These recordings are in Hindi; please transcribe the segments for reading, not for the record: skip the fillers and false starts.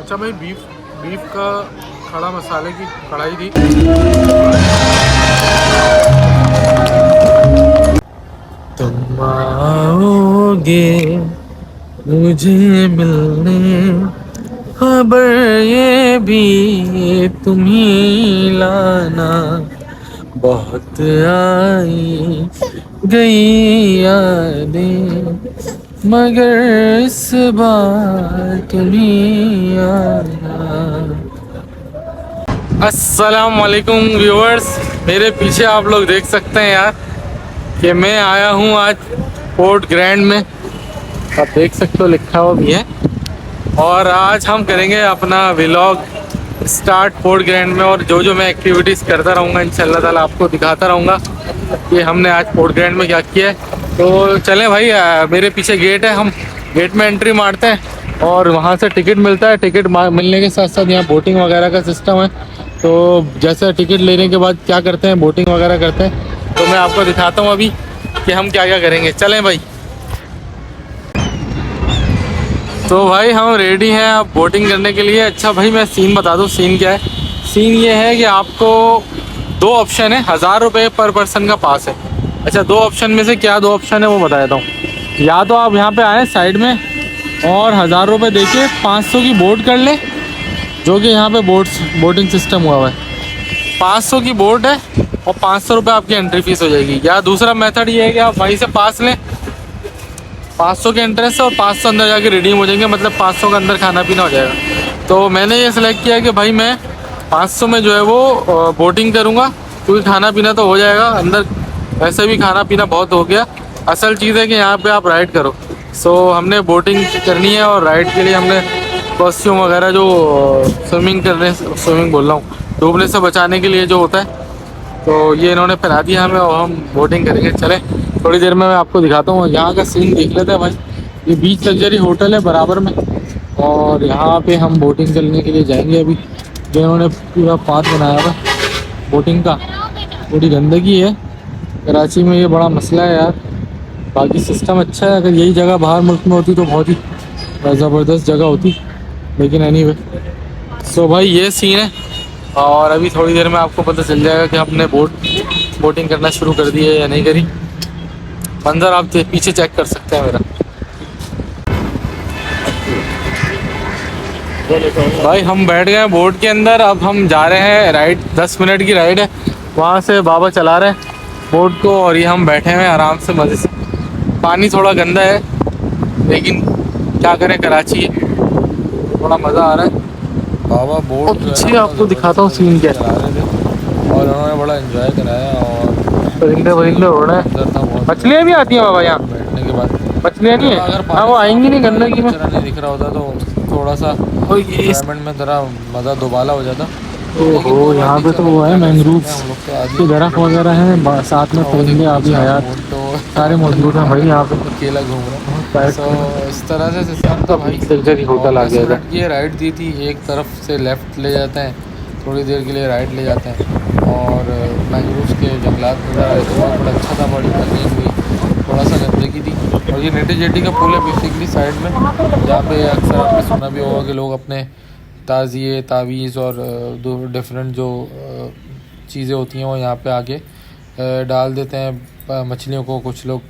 अच्छा भाई, बीफ का खड़ा मसाले की कढ़ाई थी। तुम आओगे मुझे मिलने, खबर ये भी तुम ही लाना। बहुत आई गई यादें, मगर इस बार तुम ही आना। अस्सलाम वालेकुम व्यूअर्स, मेरे पीछे आप लोग देख सकते हैं यार कि मैं आया हूँ आज पोर्ट ग्रैंड में। आप देख सकते हो, लिखा हुआ भी है। और आज हम करेंगे अपना व्लॉग स्टार्ट पोर्ट ग्रैंड में, और जो जो मैं एक्टिविटीज़ करता रहूँगा इंशाल्लाह ताला आपको दिखाता रहूँगा कि हमने आज पोर्ट ग्रैंड में क्या किया है। तो चलें भाई, मेरे पीछे गेट है, हम गेट में एंट्री मारते हैं और वहाँ से टिकट मिलता है। टिकट मिलने के साथ साथ यहाँ बोटिंग वगैरह का सिस्टम है। तो जैसे टिकट लेने के बाद क्या करते हैं, बोटिंग वगैरह करते हैं। तो मैं आपको दिखाता हूँ अभी कि हम क्या क्या करेंगे। चलें भाई। तो भाई हम रेडी हैं अब बोटिंग करने के लिए। अच्छा भाई, मैं सीन बता दूँ, सीन क्या है। सीन ये है कि आपको दो ऑप्शन है, 1000 रुपये पर पर्सन का पास है। अच्छा, दो ऑप्शन में से क्या दो ऑप्शन है वो बता देता हूँ। या तो आप यहाँ पे आए साइड में और 1000 रुपये दे के 500 की बोट कर ले, जो कि यहाँ पे बोटिंग सिस्टम हुआ है। 500 की बोट है और 500 रुपये आपकी एंट्री फीस हो जाएगी। या दूसरा मेथड ये है कि आप वहीं से पास लें, 500 के इंटरेस्ट है और 500 अंदर जाके रिडीम हो जाएंगे, मतलब 500 का अंदर खाना पीना हो जाएगा। तो मैंने ये सिलेक्ट किया कि भाई मैं 500 में जो है वो बोटिंग करूँगा, क्योंकि खाना पीना तो हो जाएगा अंदर। वैसे भी खाना पीना बहुत हो गया। असल चीज़ है कि यहाँ पे आप राइड करो। सो हमने बोटिंग करनी है और राइड के लिए हमने कॉस्ट्यूम वगैरह जो स्विमिंग करने, स्विमिंग बोल रहा हूँ, डूबने से बचाने के लिए जो होता है, तो ये इन्होंने पहना दिया हमें और हम बोटिंग करेंगे। चले, थोड़ी देर में मैं आपको दिखाता हूँ। यहाँ का सीन देख लेते हैं भाई। ये बीच लग्जरी होटल है बराबर में, और यहाँ पे हम बोटिंग करने के लिए जाएंगे अभी। जो इन्होंने पूरा पाथ बनाया हुआ बोटिंग का, थोड़ी गंदगी है कराची में, ये बड़ा मसला है यार। बाकी सिस्टम अच्छा है, अगर यही जगह बाहर मुल्क में होती तो बहुत ही ज़बरदस्त जगह होती। लेकिन एनीवे, सो भाई ये सीन है। और अभी थोड़ी देर में आपको पता चल जाएगा कि हमने बोटिंग करना शुरू कर दी है या नहीं करी। मंजर आप पीछे चेक कर सकते हैं मेरा। भाई हम बैठ गए हैं बोट के अंदर, अब हम जा रहे हैं राइड। 10 मिनट की राइड है, वहाँ से बाबा चला रहे हैं बोट को, और ये हम बैठे हुए हैं आराम से मज़े से। पानी थोड़ा गंदा है, लेकिन क्या करें, कराची है, थोड़ा मज़ा आ रहा है। बाबा और बोट जो है ना पीछे बड़ा आपको ज़बरदस्त दिखाता हूँ सीन तरीके क्या से चला रहे थे और उन्होंने बड़ा एंजॉय कराया। और परिंदे सीन परिंदे जो उड़ रहे मंजर था हैं। बहुत मछलियाँ भी ज़बरदस्त था। आती हैं बाबा बोट यहाँ? में बैठने के बाद मछलियाँ नहीं थोड़ा है? अगर हाँ, पानी वो साफ़ आएंगी नहीं होता, ये गंदगी में। कचरा नहीं दिख रहा होता तो थोड़ा सा और ये, एंजॉयमेंट में ज़रा मज़ा दोबाला हो जाता। लेकिन ओहो, कोई बात यहाँ नहीं, पे तो चलो वो अब है क्या कर सकते हैं, मैंग्रोव्स हम लोग तो आदि के दरख्त लोग वगैरह हैं, साथ में और वो परिंदे देखो आदि पीछे हमारा हयात बोट तो सारे मतलब मौजूद हैं भाई यहाँ पे। अकेला घूम रहा है। बहुत पैक सो है। इस तरह से सिस्टम आपका था भाई। बीच लग्जरी और होटल आ 10 गया था। मिनट की ये राइड दी थी, एक तरफ से लेफ़्ट ले जाते हैं, थोड़ी देर के लिए राइट ले जाते हैं। और मैंग्रोव्स के जंगलात नज़र आ रहे थे, बहुत बड़ा अच्छा था, बड़ी क्लीन हुई, थोड़ा सा गंदगी थी। और ये नेटी जेटी का पुल है बेसिकली साइड में, जहाँ पे अक्सर आपने सुना भी होगा कि लोग अपने ताज़िए तावीज़ और दो डिफरेंट जो चीज़ें होती हैं वो यहाँ पे आके डाल देते हैं मछलियों को। कुछ लोग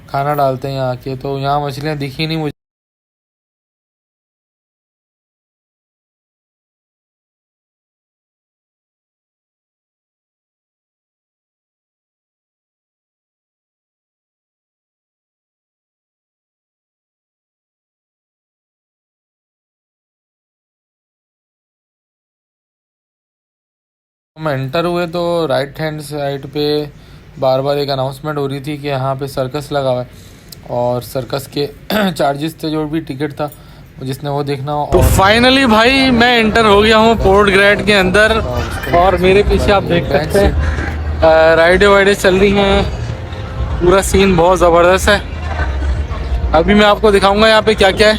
खाना डालते हैं यहाँ के, तो यहाँ मछलियाँ दिखी नहीं मुझे। हम एंटर हुए तो राइट हैंड साइड पे बार बार एक अनाउंसमेंट हो रही थी कि यहाँ पे सर्कस लगा हुआ है, और सर्कस के चार्जेस थे, जो भी टिकट था जिसने वो देखना हो। तो और फाइनली भाई मैं एंटर हो गया हूँ पोर्ट ग्रैंड के अंदर, उस और तरीके से मेरे उसके पीछे बाद आप ये देख बेंच सकते से हैं राइडें वाइडें चल रही हैं। पूरा सीन बहुत ज़बरदस्त है। अभी मैं आपको दिखाऊंगा यहाँ पे क्या क्या है।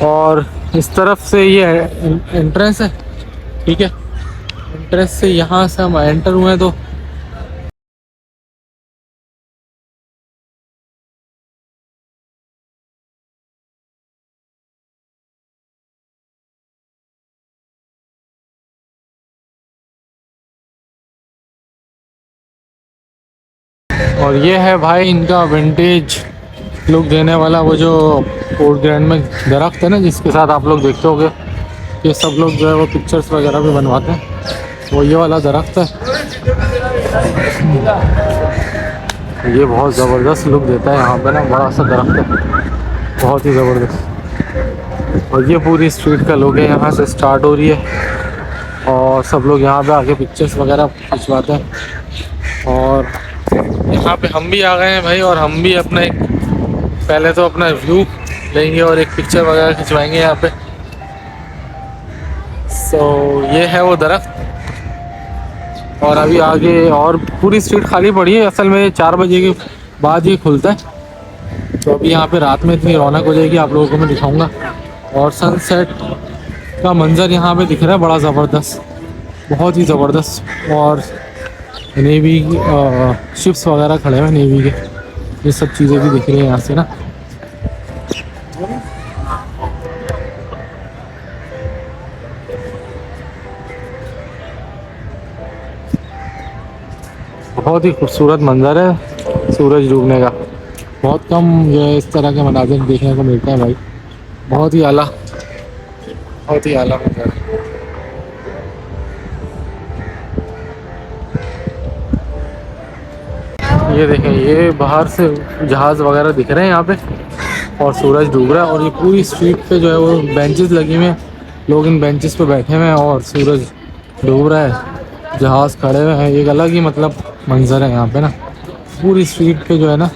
और इस तरफ से ये एंट्रेंस है, ठीक है। एंट्रेंस से यहाँ से हम एंटर हुए हैं, तो और ये है भाई इनका विंटेज लुक देने वाला वो जो कोर्ट ग्रैंड में दरख्त है ना, जिसके साथ आप लोग देखते होगे कि सब लोग जो है वो पिक्चर्स वगैरह भी बनवाते हैं, वो ये वाला दरख्त है। ये बहुत ज़बरदस्त लुक देता है यहाँ पे ना, बड़ा सा दरख्त है, बहुत ही ज़बरदस्त। और ये पूरी स्ट्रीट का लुक है, यहाँ से स्टार्ट हो रही है और सब लोग यहाँ पे आके पिक्चर्स वगैरह खिंचवाते हैं। और यहाँ पे हम भी आ गए हैं भाई, और हम भी अपना एक पहले तो अपना व्यू लेंगे और एक पिक्चर वगैरह खिंचवाएंगे यहाँ पे। सो ये है वो दरख्त, और अभी आगे और पूरी स्ट्रीट खाली पड़ी है। असल में 4 बजे के बाद ये खुलता है, तो अभी यहाँ पे रात में इतनी रौनक हो जाएगी, आप लोगों को मैं दिखाऊंगा। और सनसेट का मंज़र यहाँ पे दिख रहा है बड़ा ज़बरदस्त, बहुत ही ज़बरदस्त। और नेवी शिप्स वगैरह खड़े हुए नेवी के, ये सब चीज़ें भी दिख रही हैं यहाँ से ना। बहुत ही खूबसूरत मंज़र है सूरज डूबने का, बहुत कम जो है इस तरह के मनाज़िर देखने को मिलते हैं भाई, बहुत ही आला, बहुत ही आला मंज़र है। ये देखें, ये बाहर से जहाज़ वगैरह दिख रहे हैं यहाँ पे, और सूरज डूब रहा है। और ये पूरी स्ट्रीट पे जो है वो बेंचेस लगी हुई हैं, लोग इन बेंचेस पे बैठे हुए हैं और सूरज डूब रहा है, जहाज़ खड़े हुए हैं। एक अलग ही मतलब मंज़र है यहाँ पे ना, पूरी स्ट्रीट पे जो है ना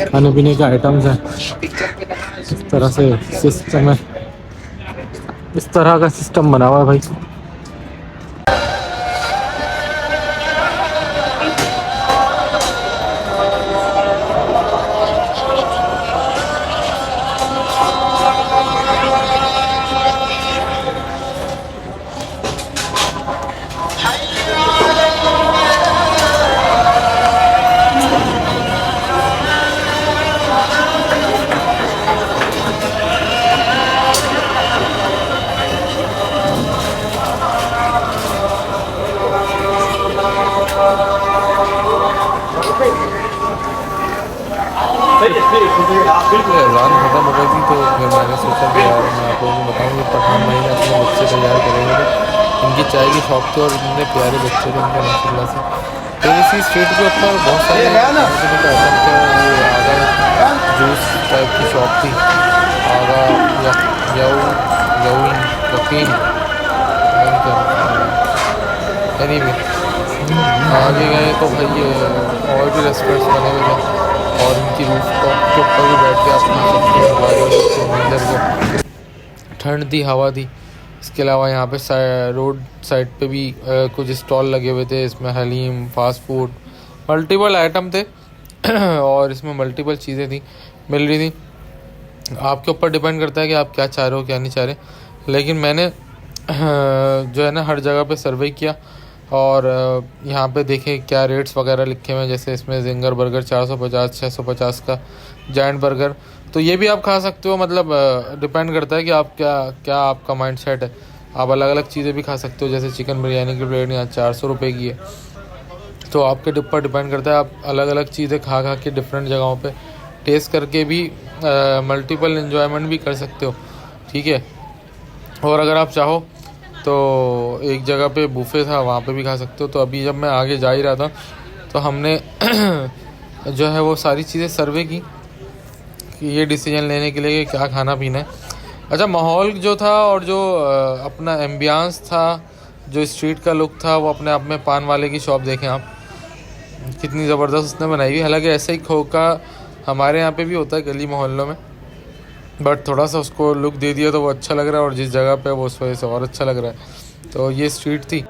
खाने पीने के आइटम्स हैं, इस तरह से सिस्टम है, इस तरह का सिस्टम बना हुआ है भाई। एजान ख़त्म हो गई थी, तो फिर मैंने सोचा कि यार मैं आप लोगों को बताऊँ कि पठान भाई ने अपने बच्चे तैयार करे हुए थे। इनकी चाय की शॉप थी और इतने प्यारे बच्चे थे इनके माशाल्लाह से। फिर इसी स्ट्रीट के ऊपर बहुत सारे खाने पीने के आइटम थे। ये आगा जूस टाइप की शॉप थी, आगा यकीन एनीवे आगे गए तो भाई ये और भी रेस्टोरेंट्स बने हुए थे, और इनकी रूफ टॉप के ऊपर भी बैठ के अपना सबसे मंदिर को ठंड थी, हवा थी। इसके अलावा यहाँ पे रोड साइड पे भी कुछ स्टॉल लगे हुए थे, इसमें haleem, fast food, multiple item थे और इसमें मल्टीपल चीज़ें थी, मिल रही थी। आपके ऊपर डिपेंड करता है कि आप क्या चाह रहे हो क्या नहीं चाह रहे। लेकिन मैंने जो है ना हर जगह पे सर्वे किया, और यहाँ पे देखें क्या रेट्स वगैरह लिखे हुए हैं। जैसे इसमें जिंगर बर्गर 450 650 का, जायंट बर्गर, तो ये भी आप खा सकते हो। मतलब डिपेंड करता है कि आप क्या आपका माइंड सेट है। आप अलग अलग चीज़ें भी खा सकते हो, जैसे चिकन बिरयानी की प्लेट यहाँ 400 रुपये की है, तो आपके ऊपर डिपेंड करता है। आप अलग अलग चीज़ें खा के डिफरेंट जगहों पे टेस्ट करके भी मल्टीपल इन्जॉयमेंट भी कर सकते हो, ठीक है। और अगर आप चाहो तो एक जगह पे बुफे था, वहाँ पे भी खा सकते हो। तो अभी जब मैं आगे जा ही रहा था तो हमने जो है वो सारी चीज़ें सर्वे की कि ये डिसीजन लेने के लिए कि क्या खाना पीना है। अच्छा, माहौल जो था और जो अपना एम्बियंस था, जो स्ट्रीट का लुक था, वो अपने आप में पान वाले की शॉप देखें आप, कितनी ज़बरदस्त उसने बनाई हुई। हालांकि ऐसे ही खोखा हमारे यहाँ पे भी होता है गली मोहल्लों में, बट थोड़ा सा उसको लुक दे दिया तो वो अच्छा लग रहा है, और जिस जगह पे वो उस वजह से और अच्छा लग रहा है। तो ये स्ट्रीट थी।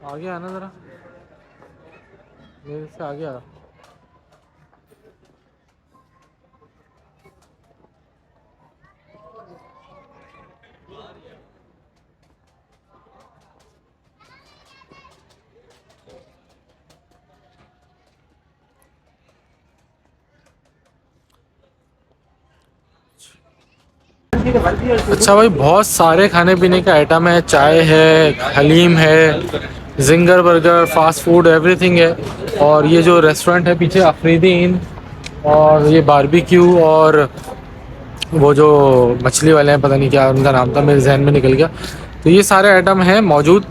आगे आना ज़रा, मेरे से आगे आ। अच्छा भाई, बहुत सारे खाने पीने के आइटम है, चाय है, हलीम है, ginger burger, fast food, everything है। और ये जो रेस्टोरेंट है पीछे, अफरीदी इन, और ये बारबेक्यू, और वो जो मछली वाले हैं, पता नहीं क्या उनका नाम था, मेरे जहन में निकल गया। तो ये सारे आइटम हैं मौजूद,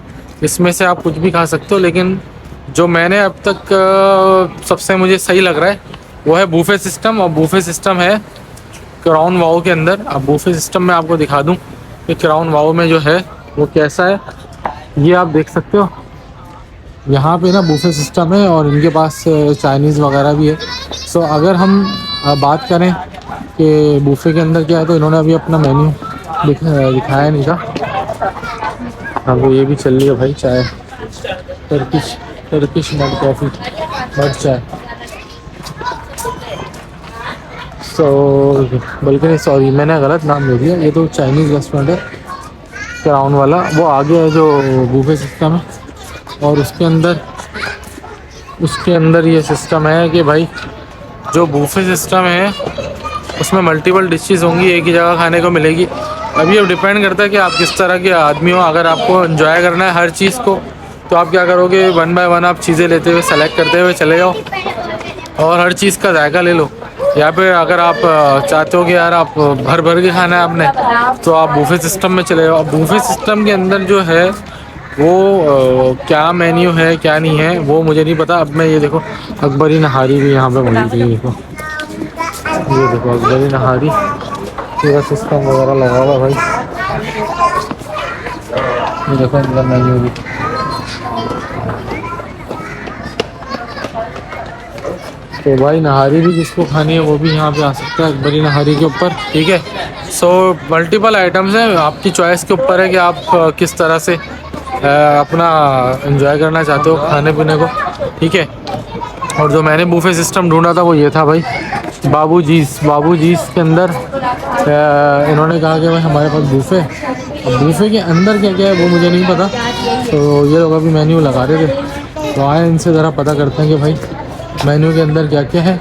इसमें से आप कुछ भी खा सकते हो। लेकिन जो मैंने अब तक सबसे मुझे सही लग रहा है वो है बूफे सिस्टम। और बूफे सिस्टम है क्राउन वाओ के अंदर। अब बूफे सिस्टम में आपको दिखा दूं कि क्राउन वाओ में जो है वो कैसा है। ये आप देख सकते हो, यहाँ पे ना बूफे सिस्टम है और इनके पास चाइनीज़ वगैरह भी है। सो अगर हम बात करें कि बूफे के अंदर क्या है, तो इन्होंने अभी अपना मेन्यू दिखाया नहीं था। हाँ, वो ये भी चल रही है भाई, चाय, टर्किश मड कॉफ़ी, मड चाय। सो बल्कि सॉरी, मैंने गलत नाम ले दिया, ये तो चाइनीज़ रेस्टोरेंट है क्राउन वाला। वो आगे है जो बूफे सिस्टम है, और उसके अंदर ये सिस्टम है कि भाई जो बूफे सिस्टम है उसमें मल्टीपल डिशेस होंगी, एक ही जगह खाने को मिलेगी। अभी अब डिपेंड करता है कि आप किस तरह के आदमी हो। अगर आपको एंजॉय करना है हर चीज़ को, तो आप क्या करोगे, वन बाय वन आप चीज़ें लेते हुए, सेलेक्ट करते हुए चले जाओ और हर चीज़ का जायका ले लो। या फिर अगर आप चाहते हो कि यार आप भर भर के खाना है आपने, तो आप बूफे सिस्टम में चले जाओ। बूफे सिस्टम के अंदर जो है वो क्या मेन्यू है क्या नहीं है वो मुझे नहीं पता। अब मैं ये देखो, अकबरी नहारी भी यहाँ पे मौजूद है। ये देखो अकबरी नहारी, पूरा सिस्टम वगैरह लगा हुआ भाई। ये देखो इनका मेन्यू भी। तो भाई नहारी भी जिसको खानी है वो भी यहाँ पे आ सकता है अकबरी नहारी के ऊपर, ठीक है। सो मल्टीपल आइटम्स हैं, आपकी चॉइस के ऊपर है कि आप किस तरह से अपना एंजॉय करना चाहते हो खाने पीने को, ठीक है। और जो मैंने बूफे सिस्टम ढूंढा था वो ये था भाई, बाबू जीस के अंदर इन्होंने कहा कि भाई हमारे पास बूफे। अब बूफे के अंदर क्या क्या है वो मुझे नहीं पता। तो ये लोग अभी मेन्यू लगा रहे थे, तो आए इनसे ज़रा पता करते हैं कि भाई मेन्यू के अंदर क्या क्या है।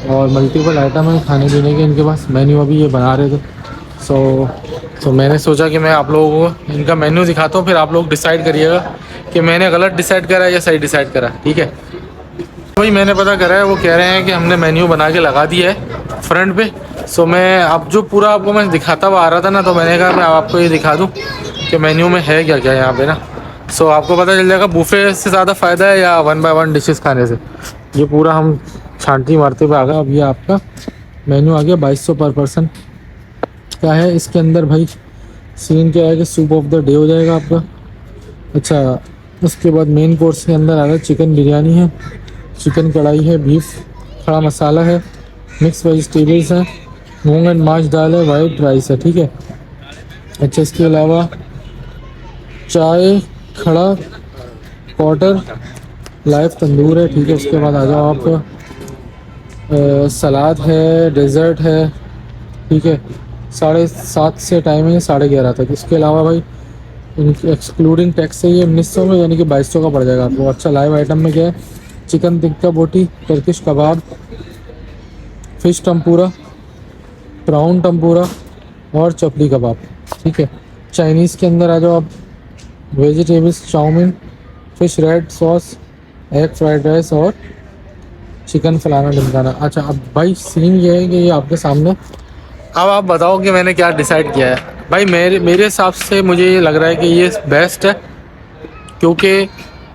और मल्टीपल आइटम है खाने पीने के इनके पास, मेन्यू अभी ये बना रहे थे। सो मैंने सोचा कि मैं आप लोगों को इनका मेन्यू दिखाता हूँ, फिर आप लोग डिसाइड करिएगा कि मैंने गलत डिसाइड करा या सही डिसाइड करा, ठीक है। भाई मैंने पता करा है, वो कह रहे हैं कि हमने मेन्यू बना के लगा दिया है फ्रंट पे। सो मैं अब जो पूरा आपको मैं दिखाता हुआ आ रहा था ना, तो मैंने कहा मैं आपको ये दिखा दूँ कि मेन्यू में है क्या क्या यहाँ पे ना। सो आपको पता चल जाएगा बूफे से ज़्यादा फ़ायदा है या वन बाय वन डिशेस खाने से। ये पूरा हम छांटी मारते हुए आ गए। अब ये आपका मेन्यू आ गया 2200 पर पर्सन क्या है। इसके अंदर भाई सीन क्या है कि सूप ऑफ द डे हो जाएगा आपका। अच्छा, उसके बाद मेन कोर्स के अंदर आ रहा है चिकन बिरयानी है, चिकन कढ़ाई है, बीफ खड़ा मसाला है, मिक्स वेजिटेबल्स हैं, मूंग एंड माश दाल है, वाइट राइस है, ठीक है। अच्छा, इसके अलावा चाय खड़ा क्वार्टर लाइव तंदूर है, ठीक है। उसके बाद आ जाओ आप, सलाद है, डेजर्ट है, ठीक है। 7:30 से टाइमिंग है 11:30 तक। इसके अलावा भाई एक्सक्लूडिंग टैक्स से ये 1900 में, यानी कि 2200 का पड़ जाएगा आपको। अच्छा, लाइव आइटम में क्या है, चिकन टिक्का बोटी, टर्किश कबाब, फिश टम्पूरा, प्राउन टम्पूरा और चपली कबाब, ठीक है। चाइनीज़ के अंदर आ जाओ आप, vegetables chowmein, fish red sauce, egg fried rice और चिकन फलाना ढिमकाना। अच्छा, अब भाई सीन ये है कि ये आपके सामने, अब आप बताओ कि मैंने क्या डिसाइड किया है। भाई मेरे हिसाब से मुझे ये लग रहा है कि ये बेस्ट है, क्योंकि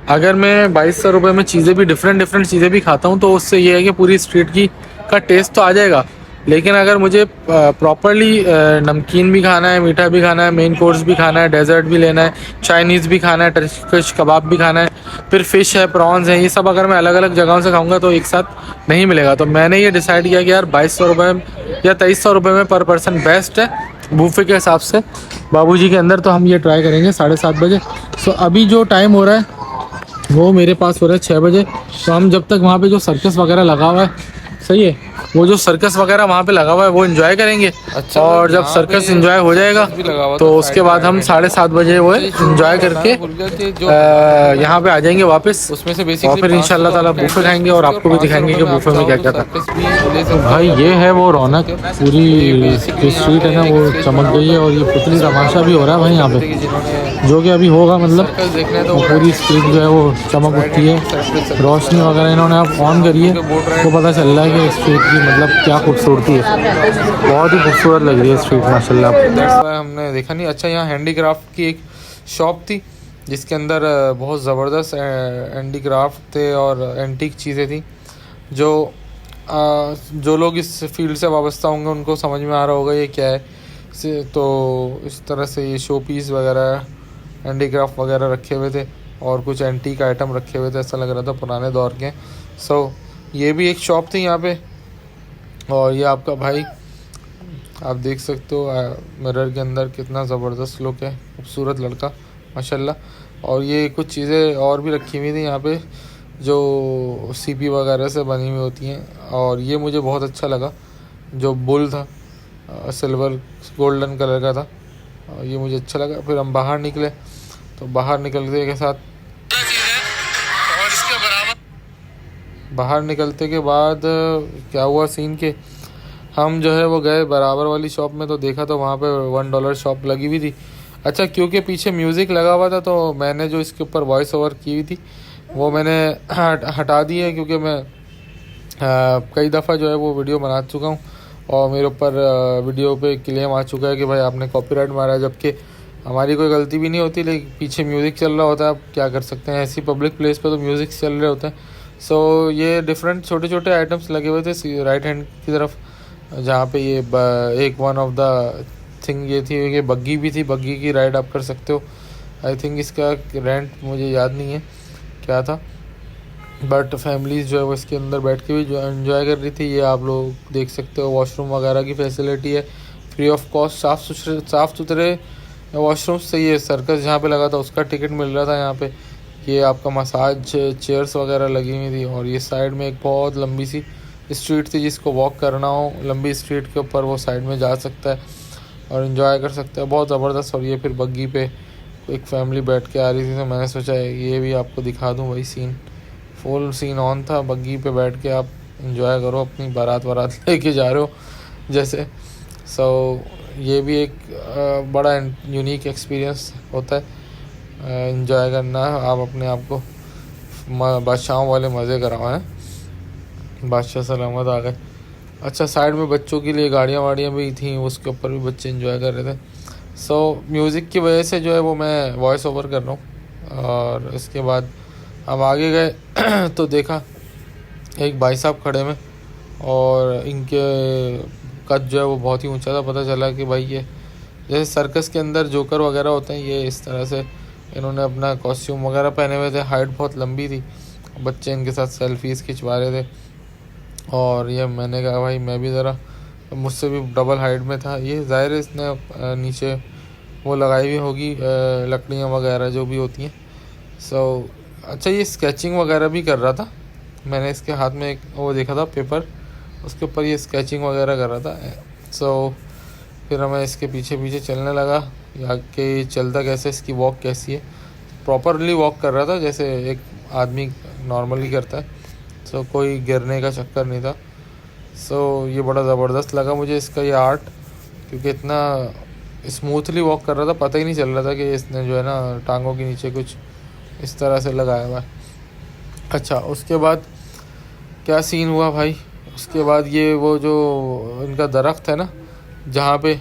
अगर मैं 2200 रुपये में चीज़ें भी डिफरेंट चीज़ें भी खाता हूँ तो उससे ये है कि पूरी स्ट्रीट की का टेस्ट तो आ जाएगा। लेकिन अगर मुझे प्रॉपरली नमकीन भी खाना है, मीठा भी खाना है, मेन कोर्स भी खाना है, डेजर्ट भी लेना है, चाइनीज़ भी खाना है, टर्किश कबाब भी खाना है, फिर फ़िश है, प्रॉन्स है, ये सब अगर मैं अलग अलग जगहों से खाऊंगा तो एक साथ नहीं मिलेगा। तो मैंने ये डिसाइड किया कि यार 2200 रुपये या 2300 रुपये में पर पर्सन बेस्ट है बूफे के हिसाब से बाबूजी के अंदर। तो हम ये ट्राई करेंगे 7:30 बजे। सो अभी जो टाइम हो रहा है वो मेरे पास हो रहा है 6 बजे। तो हम जब तक वहाँ पे जो सर्कस वगैरह लगा हुआ है सही है। वो जो सर्कस वगैरह वहाँ पे लगा हुआ है वो एंजॉय करेंगे। अच्छा, और जब यहाँ सर्कस पे एंजॉय हो जाएगा सर्कस भी लगा हुआ तो था उसके साइड बाद हम में। 7:30 बजे वो एंजॉय करके भूल गया कि जो यहाँ पे आ जाएंगे वापस। उसमें से और बेसिकली फिर इंशाल्लाह ताला बूफे खाएंगे और आपको भी दिखाएंगे कि बूफे में क्या क्या था। तो भाई ये है वो रौनक, पूरी जो स्ट्रीट है ना वो चमक गई है। और ये पुतली तमाशा भी हो रहा है भाई यहाँ पे, जो कि अभी होगा। मतलब वो पूरी स्ट्रीट जो है वो चमक उठती है। रोशनी वगैरह इन्होंने अब ऑन करी है तो पता चल रहा है कि स्ट्रीट की मतलब क्या खूबसूरती है। बहुत ही खूबसूरत लग रही है स्ट्रीट माशाल्लाह। हमने देखा नहीं। अच्छा, यहाँ हैंडीक्राफ्ट की एक शॉप थी जिसके अंदर बहुत ज़बरदस्त हैंडीक्राफ्ट थे और एंटीक चीज़ें थी। जो लोग इस फील्ड से वाबस्ता होंगे उनको समझ में आ रहा होगा ये क्या है। तो इस तरह से ये शो पीस वगैरह हैंडीक्राफ्ट वगैरह रखे हुए थे और कुछ एंटीक आइटम रखे हुए थे, ऐसा लग रहा था पुराने दौर के। ये भी एक शॉप थी यहाँ पे। और ये आपका भाई आप देख सकते हो मिरर के अंदर कितना ज़बरदस्त लुक है, खूबसूरत लड़का माशाल्लाह। और ये कुछ चीज़ें और भी रखी हुई थी यहाँ पे जो सीपी वगैरह से बनी हुई होती हैं। और ये मुझे बहुत अच्छा लगा, जो बुल था सिल्वर गोल्डन कलर का था, और ये मुझे अच्छा लगा। फिर हम बाहर निकले तो बाहर निकलते के साथ बाहर निकलते के बाद क्या हुआ सीन के हम जो है वो गए बराबर वाली शॉप में, तो देखा तो वहाँ पे $1 शॉप लगी हुई थी। अच्छा, क्योंकि पीछे म्यूज़िक लगा हुआ था तो मैंने जो इसके ऊपर वॉइस ओवर की हुई थी वो मैंने हटा दी है, क्योंकि मैं कई दफ़ा जो है वो वीडियो बना चुका हूँ और मेरे ऊपर वीडियो पे क्लेम आ चुका है कि भाई आपने कॉपीराइट मारा है, जबकि हमारी कोई गलती भी नहीं होती। लेकिन पीछे म्यूज़िक चल रहा होता है, आप क्या कर सकते हैं, ऐसी पब्लिक प्लेस पे तो म्यूज़िक चल रहे होते हैं। ये डिफरेंट छोटे छोटे आइटम्स लगे हुए थे राइट हैंड की तरफ, जहाँ पे ये एक वन ऑफ द थिंग ये थी कि बग्गी भी थी, बग्गी की राइड आप कर सकते हो। आई थिंक इसका रेंट मुझे याद नहीं है क्या था, बट फैमिलीज़ जो है वो इसके अंदर बैठ के भी जो एंजॉय कर रही थी। ये आप लोग देख सकते हो वॉशरूम वगैरह की फैसिलिटी है, फ्री ऑफ कॉस्ट, साफ़ सुथरे वॉशरूम से। ये सर्कस जहाँ पे लगा था उसका टिकट मिल रहा था यहाँ पे। ये आपका मसाज चेयर्स वगैरह लगी हुई थी। और ये साइड में एक बहुत लंबी सी स्ट्रीट थी, जिसको वॉक करना हो लंबी स्ट्रीट के ऊपर वो साइड में जा सकता है और इन्जॉय कर सकता है, बहुत ज़बरदस्त। और ये फिर बग्गी पे एक फैमिली बैठ के आ रही थी, तो मैंने सोचा ये भी आपको दिखा दूँ। वही सीन फुल सीन ऑन था, बग्गी पे बैठ के आप इंजॉय करो, अपनी बारात लेके जा रहे हो जैसे। ये भी एक बड़ा यूनिक एक्सपीरियंस होता है, इंजॉय करना आप अपने आप को, बादशाहों वाले मज़े कराओ हैं। बादशाह सलामत आ गए। अच्छा, साइड में बच्चों के लिए गाड़ियाँ वाड़ियाँ भी थी, उसके ऊपर भी बच्चे इंजॉय कर रहे थे। म्यूज़िक की वजह से जो है वो मैं वॉइस ओवर कर रहा हूँ। और इसके बाद हम आगे गए तो देखा एक भाई साहब खड़े में, और इनके कद जो है वो बहुत ही ऊंचा था। पता चला कि भाई ये जैसे सर्कस के अंदर जोकर वगैरह होते हैं, ये इस तरह से इन्होंने अपना कॉस्ट्यूम वगैरह पहने हुए थे। हाइट बहुत लंबी थी, बच्चे इनके साथ सेल्फीज़ खिंचवा रहे थे। और ये मैंने कहा भाई मैं भी ज़रा, मुझसे भी डबल हाइट में था ये। ज़ाहिर है इसने नीचे वो लगाई हुई होगी लकड़ियाँ वगैरह जो भी होती हैं। अच्छा, ये स्केचिंग वगैरह भी कर रहा था। मैंने इसके हाथ में एक वो देखा था पेपर, उसके ऊपर ये स्केचिंग वगैरह कर रहा था। फिर मैं इसके पीछे पीछे चलने लगा कि चलता कैसे, इसकी वॉक कैसी है। प्रॉपरली वॉक कर रहा था जैसे एक आदमी नॉर्मली करता है। कोई गिरने का चक्कर नहीं था। ये बड़ा ज़बरदस्त लगा मुझे इसका ये आर्ट, क्योंकि इतना स्मूथली वॉक कर रहा था, पता ही नहीं चल रहा था कि इसने जो है ना टांगों के नीचे कुछ इस तरह से लगाया हुआ है। अच्छा, उसके बाद क्या सीन हुआ भाई, उसके बाद ये वो जो इनका दरख्त है ना जहाँ पे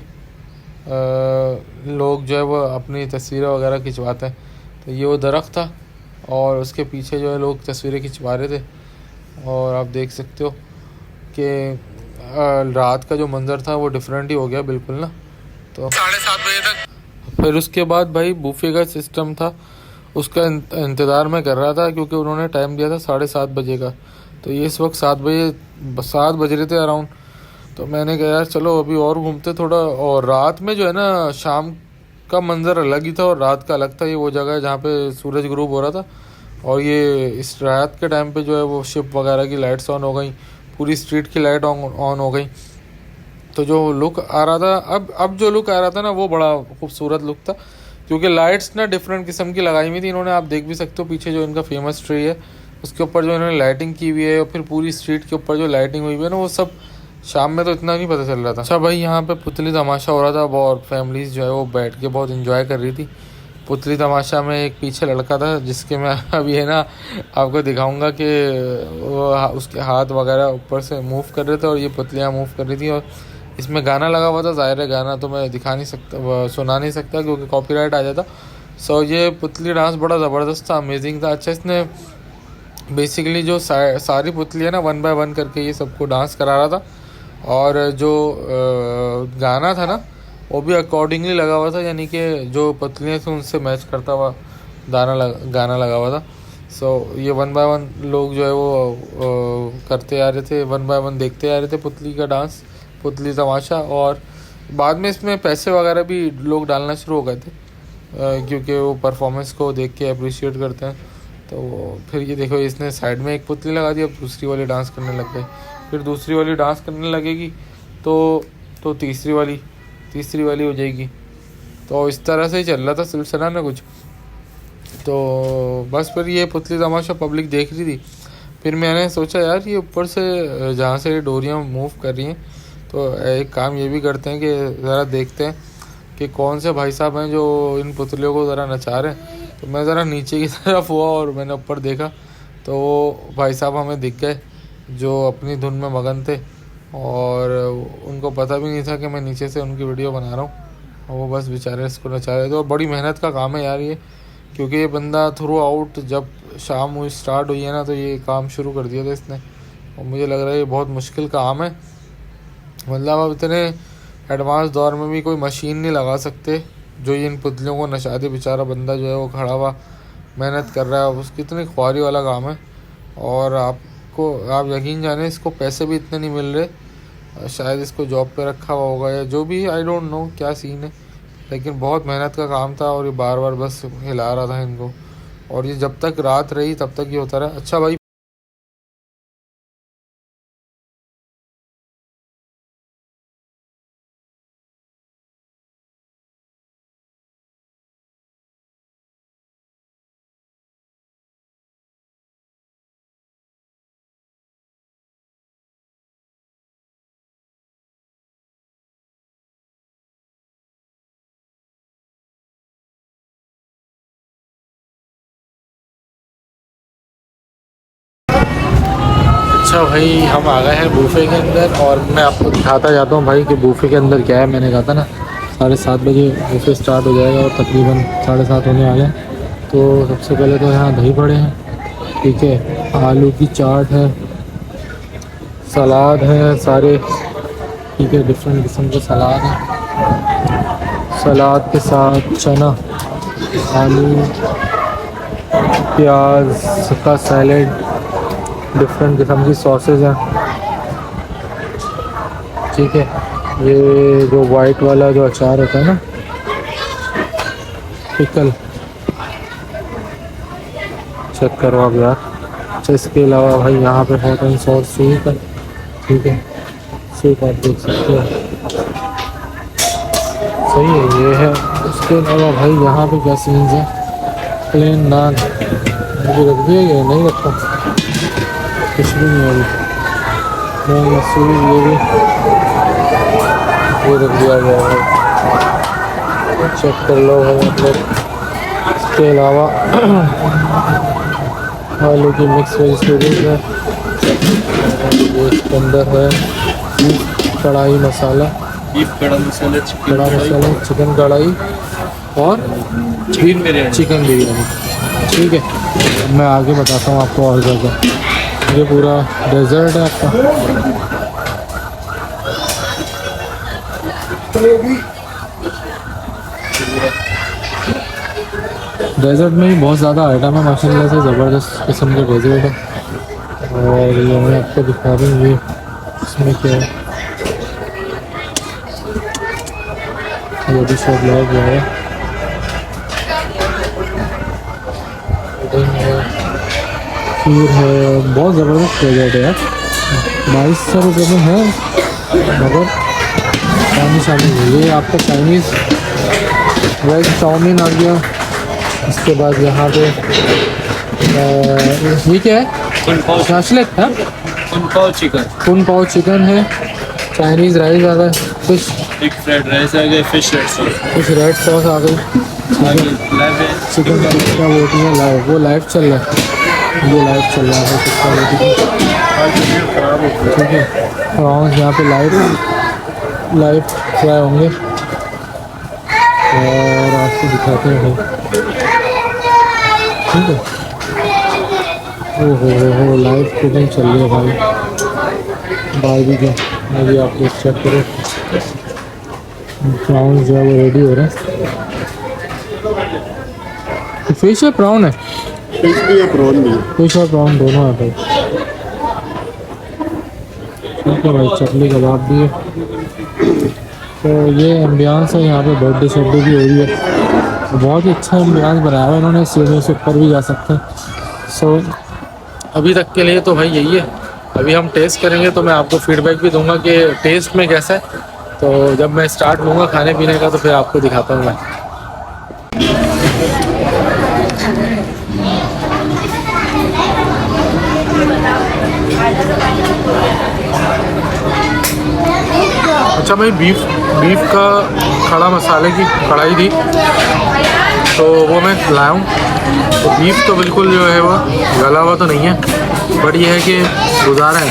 लोग जो है वो अपनी तस्वीरें वगैरह खिंचवाते हैं, तो ये वो दरख्त था और उसके पीछे जो है लोग तस्वीरें खिंचवा रहे थे। और आप देख सकते हो कि रात का जो मंज़र था वो डिफरेंट ही हो गया बिल्कुल ना। तो 7:30 बजे तक फिर उसके बाद भाई बूफे का सिस्टम था, उसका इंतज़ार मैं कर रहा था, क्योंकि उन्होंने टाइम दिया था 7:30 बजे का। तो ये इस वक्त 7 बज रहे थे अराउंड। तो मैंने कहा यार चलो अभी और घूमते थोड़ा। और रात में जो है ना शाम का मंज़र अलग ही था और रात का अलग था। ये वो जगह है जहाँ पे सूरज ग्रूब हो रहा था, और ये इस रात के टाइम पे जो है वो शिप वगैरह की लाइट्स ऑन हो गई, पूरी स्ट्रीट की लाइट ऑन हो गई। तो जो लुक आ रहा था, अब जो लुक आ रहा था ना, वो बड़ा खूबसूरत लुक था, क्योंकि लाइट्स ना डिफरेंट किस्म की लगाई हुई थी इन्होंने। आप देख भी सकते हो पीछे जो इनका फेमस ट्री है उसके ऊपर जो इन्होंने लाइटिंग की हुई है, और फिर पूरी स्ट्रीट के ऊपर जो लाइटिंग हुई हुई है ना, वो सब शाम में तो इतना नहीं पता चल रहा था। अच्छा भाई, यहाँ पे पुतली तमाशा हो रहा था और फैमिलीज जो है वो बैठ के बहुत इंजॉय कर रही थी। पुतली तमाशा में एक पीछे लड़का था जिसके मैं अभी है ना आपको दिखाऊंगा कि वो उसके हाथ वगैरह ऊपर से मूव कर रहे थे और ये पुतलियाँ मूव कर रही थी। और इसमें गाना लगा हुआ था, ज़ाहिर है गाना तो मैं दिखा नहीं सकता, सुना नहीं सकता क्योंकि कॉपीराइट आ जाता। सो ये पुतली डांस बड़ा ज़बरदस्त था, अमेजिंग था। अच्छा, इसने बेसिकली जो सारी पुतलियाँ ना 1 बाय 1 करके ये सबको डांस करा रहा था, और जो गाना था ना वो भी अकॉर्डिंगली लगा हुआ था, यानी कि जो पुतलियाँ थी उनसे मैच करता हुआ गाना लगा हुआ था। सो ये 1 बाय 1 लोग जो है वो करते आ रहे थे, 1 बाय 1 देखते आ रहे थे पुतली का डांस, पुतली तमाशा। और बाद में इसमें पैसे वगैरह भी लोग डालना शुरू हो गए थे, क्योंकि वो परफॉर्मेंस को देख के अप्रिशिएट करते हैं। तो फिर ये देखो, इसने साइड में एक पुतली लगा दी, अब दूसरी वाली डांस करने लग गई, फिर दूसरी वाली डांस करने लगेगी तो तीसरी वाली हो जाएगी। तो इस तरह से ही चल रहा था सिलसिला ना कुछ। तो बस फिर ये पुतली तमाशा पब्लिक देख रही थी। फिर मैंने सोचा यार, ये ऊपर से जहाँ से डोरियाँ मूव कर रही हैं, तो एक काम ये भी करते हैं कि ज़रा देखते हैं कि कौन से भाई साहब हैं जो इन पुतलियों को ज़रा नचा रहे हैं। तो मैं ज़रा नीचे की तरफ हुआ और मैंने ऊपर देखा, तो वो भाई साहब हमें दिख गए जो अपनी धुन में मगन थे, और उनको पता भी नहीं था कि मैं नीचे से उनकी वीडियो बना रहा हूँ, और वो बस बेचारे इसको नचा रहे थे। और बड़ी मेहनत का काम है यार ये, क्योंकि ये बंदा थ्रू आउट जब शाम हुई स्टार्ट हुई है ना, तो ये काम शुरू कर दिया था इसने, और मुझे लग रहा है ये बहुत मुश्किल काम है। मतलब अब इतने एडवांस दौर में भी कोई मशीन नहीं लगा सकते जो इन पुतलियों को नचा दे। बेचारा बंदा जो है वो खड़ा हुआ मेहनत कर रहा है, उसकी इतनी ख्वारी वाला काम है। और आप यकीन जाने, इसको पैसे भी इतने नहीं मिल रहे, शायद इसको जॉब पे रखा हुआ होगा या जो भी, आई डोंट नो क्या सीन है, लेकिन बहुत मेहनत का काम था। और ये बार बार बस हिला रहा था इनको, और ये जब तक रात रही तब तक ये होता रहा। अच्छा भाई, अच्छा भाई, हम आ गए हैं बूफे के अंदर, और मैं आपको दिखाता जाता हूँ भाई कि बूफे के अंदर क्या है। मैंने कहा था ना 7:30 बजे बूफे स्टार्ट हो जाएगा, और तकरीबन 7:30 होने वाले हैं। तो सबसे पहले तो यहाँ दही बड़े हैं, ठीक है, आलू की चाट है, सलाद है सारे, ठीक है, डिफरेंट किस्म के सलाद है। सलाद के साथ चना, आलू, प्याज का सैलेड, डिफरेंट किस्म की सॉसेज हैं, ठीक है। ये जो वाइट वाला जो अचार होता है ना, पिकल, चेक करो आप यार। अच्छा, इसके अलावा भाई यहाँ पे हॉट एंड सॉस सूप है, ठीक है, सूप आप देख सकते हो, सही है, ये है। उसके अलावा भाई यहाँ पे क्या सीन्स हैं, प्लेन नान मुझे रख दिया, ये नहीं रखता, कुछ भी नहीं है अभी, मूंग मसूर ये रख दिया गया है, चेक कर लो भाई मतलब। इसके अलावा आलू की मिक्स वेजिटेबल्स है, ये इसके अंदर है कढ़ाई मसाला, कड़ा मसाला, चिकन कढ़ाई और चिकन बिरयानी, ठीक है। मैं आगे बताता हूँ आपको और ज़्यादा। ये पूरा डेजर्ट है आपका, डेजर्ट में ही बहुत ज़्यादा आइटम है माशाल्लाह से, ज़बरदस्त किस्म के डेजर्ट है। और ये मैं आपको दिखा दूँ, ये इसमें क्या है, ये भी सब लग गया है, खीर है, बहुत ज़बरदस्त डेजर्ट है यार। 2200 रुपये में है, मगर पानी शामिल है। ये आपका चाइनीज़ वेज चाउमीन आ गया। इसके बाद यहाँ पे ये क्या है, शाशलेट है, कुन पाव चिकन है, चाइनीज़ राइस आ गया, फिश फ्राइड राइस आ गए, फिश रेड सॉस आ गई, चिकन टिक्का रोटी है लाइव, वो लाइव चल रहा है, ये लाइव चल रहा है टिक्का रोटी, ठीक है। प्रॉन्स यहाँ पे लाइव फ्राई होंगे और आपको दिखाते हैं भाई, ठीक है। ओहो लाइव कुकिंग चल रही है भाई, बारबेक्यू अभी आप लोग चेक करो। प्रॉन्स जो है वो रेडी हो रहे हैं। फिश है प्रॉन है, फिश भी है, प्रॉन भी है। फिश और प्रॉन दोनों है भाई, ठीक है भाई। चटनी कबाब भी है। तो ये एम्बियंस है यहाँ पे, बर्थडे शर्थडे भी हो रही है, बहुत ही अच्छा एम्बियंस बनाया हुआ है इन्होंने, सीढ़ियों से ऊपर भी जा सकते हैं। सो अभी तक के लिए तो भाई यही है। अभी हम टेस्ट करेंगे तो मैं आपको फीडबैक भी दूंगा कि टेस्ट में कैसा है। तो जब मैं स्टार्ट लूँगा खाने पीने का तो फिर आपको दिखाता हूँ मैं। अच्छा भाई, बीफ का खड़ा मसाले की कढ़ाई थी तो वो मैं लाया हूँ। तो बीफ तो बिल्कुल जो है वो गला हुआ तो नहीं है, बट ये है कि गुजारा है।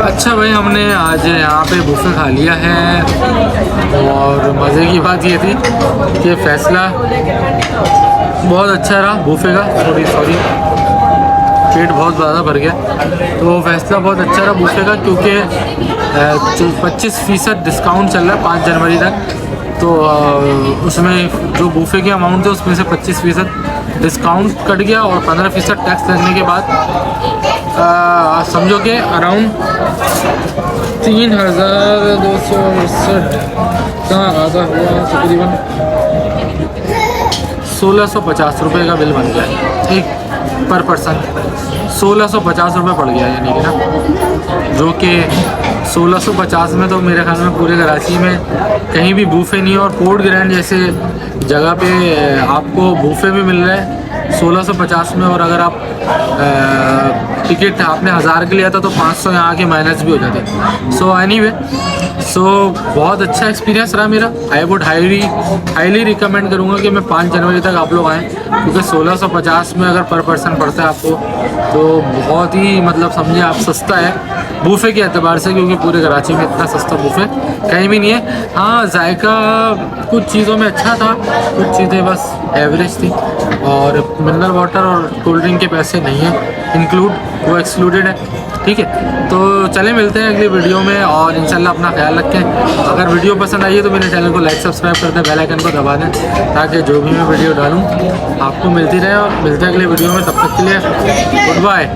अच्छा भाई, हमने आज यहाँ पे बुफे खा लिया है और मज़े की बात ये थी कि फ़ैसला बहुत अच्छा रहा बुफे का। सॉरी पेट बहुत ज़्यादा भर गया, तो फ़ैसला बहुत अच्छा रहा बुफे का, क्योंकि 25% डिस्काउंट चल रहा है 5 जनवरी तक। तो उसमें जो बुफे के अमाउंट थे उसमें से 25% डिस्काउंट कट गया और 15% टैक्स लगने के बाद समझो कि अराउंड 3268 का आधा हुआ, तकरीबन 1650 रुपये का बिल बन गया एक पर पर्सन। 1650 रुपये पड़ गया, यानी कि ना, जो कि 1650 में तो मेरे ख्याल में पूरे कराची में कहीं भी बूफे नहीं है। और कोर्ट ग्रैंड जैसे जगह पे आपको बूफे भी मिल रहा है 1650 में, और अगर आप टिकट आपने 1000 के लिया था तो 500 यहाँ के माइनस भी हो जाते। सो एनीवे, बहुत अच्छा एक्सपीरियंस रहा मेरा। आई वुड हाईली रिकमेंड करूँगा कि मैं 5 जनवरी तक आप लोग आएँ, क्योंकि 1650 में अगर पर पर्सन पड़ता है आपको तो बहुत ही मतलब समझे आप सस्ता है बूफे के एतबार से, क्योंकि पूरे कराची में इतना सस्ता बूफे कहीं भी नहीं है। हाँ, जायका कुछ चीज़ों में अच्छा था, कुछ चीज़ें बस एवरेज थी, और मिनरल वाटर और कोल्ड ड्रिंक के पैसे नहीं हैं इंक्लूड, वो एक्सक्लूडेड है, ठीक है। तो चले मिलते हैं अगली वीडियो में, और इंशाल्लाह अपना ख्याल रखें। अगर वीडियो पसंद आई है तो मेरे चैनल को लाइक सब्सक्राइब कर दें, बेल आइकन को दबा दें, ताकि जो भी मैं वीडियो डालूँ आपको मिलती रहे। और मिलते हैं अगले वीडियो में, तब तक के लिए गुड बाय।